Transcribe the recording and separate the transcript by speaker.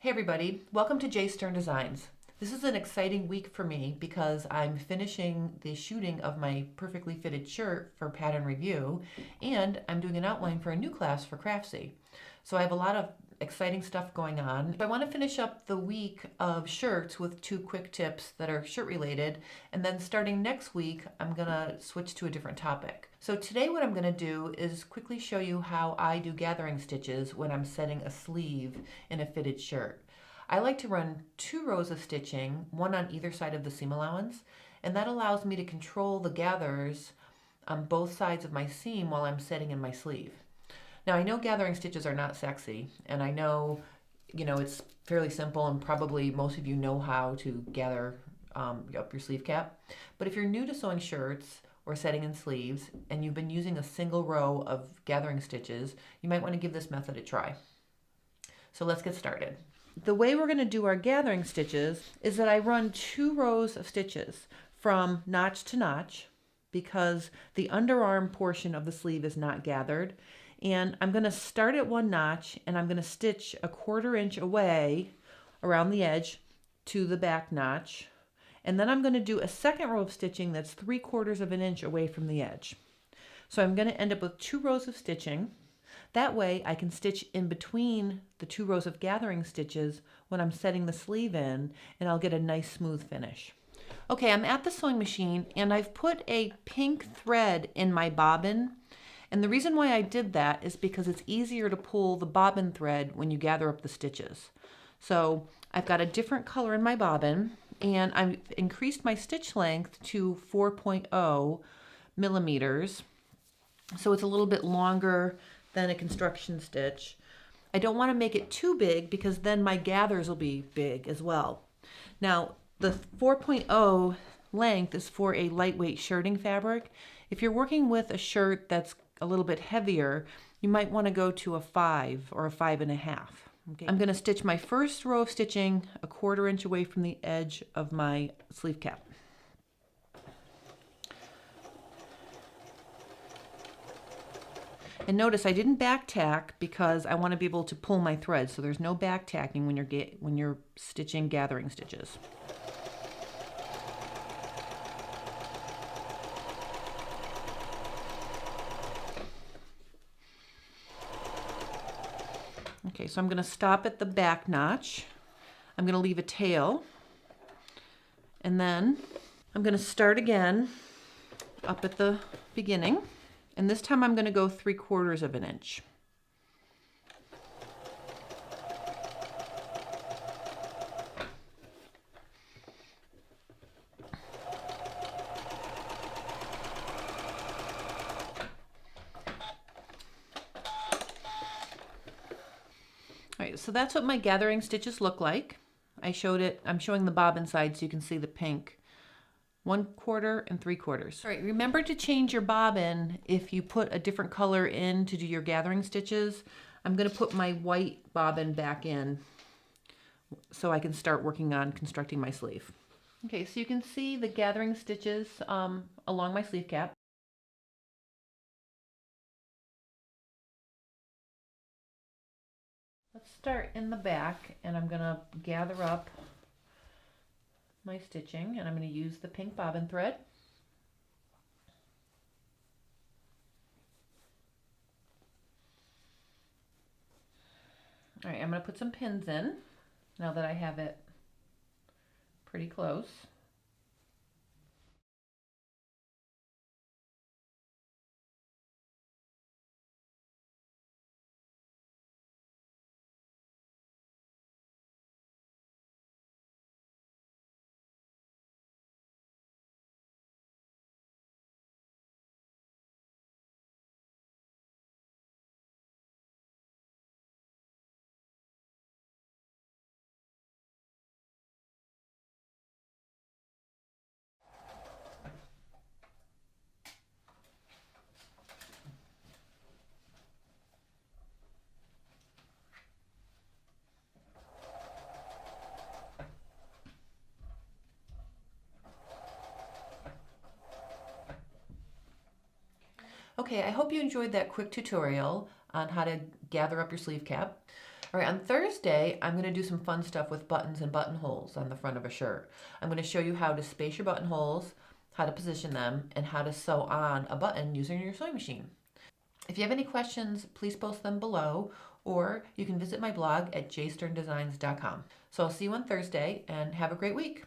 Speaker 1: Hey everybody, welcome to J Stern Designs. This is an exciting week for me because I'm finishing the shooting of my perfectly fitted shirt for pattern review, and I'm doing an outline for a new class for Craftsy. So I have a lot of exciting stuff going on. I want to finish up the week of shirts with 2 quick tips that are shirt related, and then starting next week I'm gonna switch to a different topic. So today what I'm gonna do is quickly show you how I do gathering stitches when I'm setting a sleeve in a fitted shirt. I like to run 2 rows of stitching, one on either side of the seam allowance, and that allows me to control the gathers on both sides of my seam while I'm setting in my sleeve. Now I know gathering stitches are not sexy, and I know, it's fairly simple and probably most of you know how to gather up your sleeve cap. But if you're new to sewing shirts or setting in sleeves and you've been using a single row of gathering stitches, you might want to give this method a try. So let's get started. The way we're going to do our gathering stitches is that I run 2 rows of stitches from notch to notch because the underarm portion of the sleeve is not gathered. And I'm going to start at 1 notch and I'm going to stitch a 1/4 inch away around the edge to the back notch. And then I'm going to do a second row of stitching that's 3/4 of an inch away from the edge. So I'm going to end up with 2 rows of stitching. That way I can stitch in between the 2 rows of gathering stitches when I'm setting the sleeve in, and I'll get a nice smooth finish. Okay, I'm at the sewing machine and I've put a pink thread in my bobbin. And the reason why I did that is because it's easier to pull the bobbin thread when you gather up the stitches. So I've got a different color in my bobbin, and I've increased my stitch length to 4.0 millimeters. So it's a little bit longer than a construction stitch. I don't want to make it too big because then my gathers will be big as well. Now the 4.0 length is for a lightweight shirting fabric. If you're working with a shirt that's a little bit heavier, you might want to go to a 5 or a 5.5. Okay. I'm going to stitch my first row of stitching a 1/4 inch away from the edge of my sleeve cap. And notice I didn't back tack because I want to be able to pull my thread, so there's no back tacking when you're stitching gathering stitches. Okay, so I'm going to stop at the back notch. I'm going to leave a tail, and then I'm going to start again up at the beginning. And this time I'm going to go 3/4 of an inch. All right, so that's what my gathering stitches look like. I'm showing the bobbin side so you can see the pink. 1/4 and 3/4. All right, remember to change your bobbin if you put a different color in to do your gathering stitches. I'm going to put my white bobbin back in so I can start working on constructing my sleeve. Okay, so you can see the gathering stitches along my sleeve cap. Let's start in the back, and I'm going to gather up my stitching, and I'm going to use the pink bobbin thread. All right, I'm going to put some pins in now that I have it pretty close. Okay, I hope you enjoyed that quick tutorial on how to gather up your sleeve cap. All right, on Thursday, I'm going to do some fun stuff with buttons and buttonholes on the front of a shirt. I'm going to show you how to space your buttonholes, how to position them, and how to sew on a button using your sewing machine. If you have any questions, please post them below, or you can visit my blog at jsterndesigns.com. So I'll see you on Thursday, and have a great week.